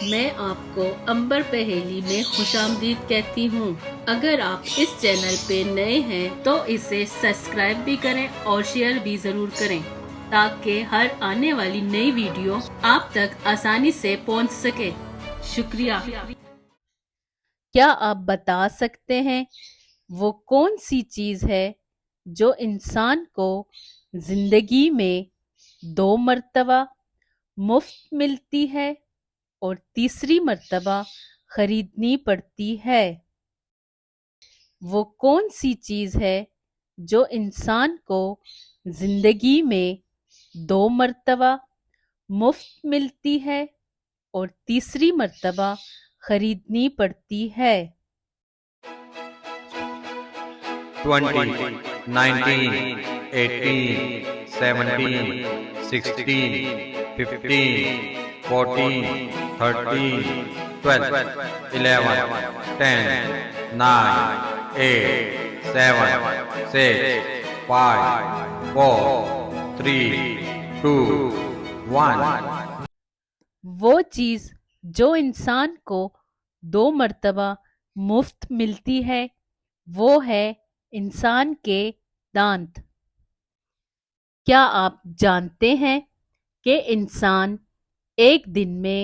میں آپ کو امبر پہیلی میں خوش آمدید کہتی ہوں۔ اگر آپ اس چینل پہ نئے ہیں تو اسے سبسکرائب بھی کریں اور شیئر بھی ضرور کریں تاکہ ہر آنے والی نئی ویڈیو آپ تک آسانی سے پہنچ سکے۔ شکریہ۔ کیا آپ بتا سکتے ہیں وہ کون سی چیز ہے جو انسان کو زندگی میں 2 مرتبہ مفت ملتی ہے اور تیسری مرتبہ خریدنی پڑتی ہے؟ وہ کون سی چیز ہے جو انسان کو زندگی میں 2 مرتبہ مفت ملتی ہے اور تیسری مرتبہ خریدنی پڑتی ہے؟ 20, 19, 18, 17, 16, 15, 14, 13, 12, 11, 10, 9, 8, 7, 6, 5, 4, 3, 2, 1. وہ چیز جو انسان کو 2 مرتبہ مفت ملتی ہے وہ ہے انسان کے دانت۔ کیا آپ جانتے ہیں کہ انسان ایک دن میں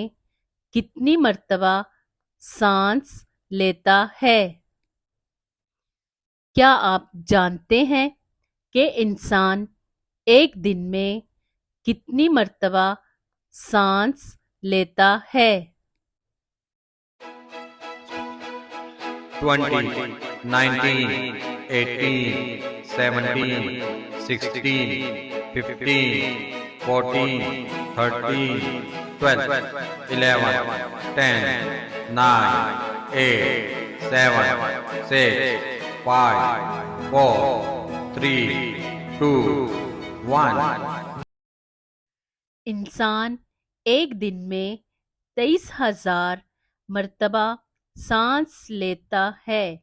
کتنی مرتبہ سانس لیتا ہے؟ کیا آپ جانتے ہیں کہ انسان ایک دن میں کتنی مرتبہ سانس لیتا ہے؟ 20, 19, 18, 17, 16, 15, 14, 13, 12, 11, 10, 9, 8, 7, 6, 5, 4, 3, 2, 1. انسان ایک دن میں 23,000 مرتبہ سانس لیتا ہے۔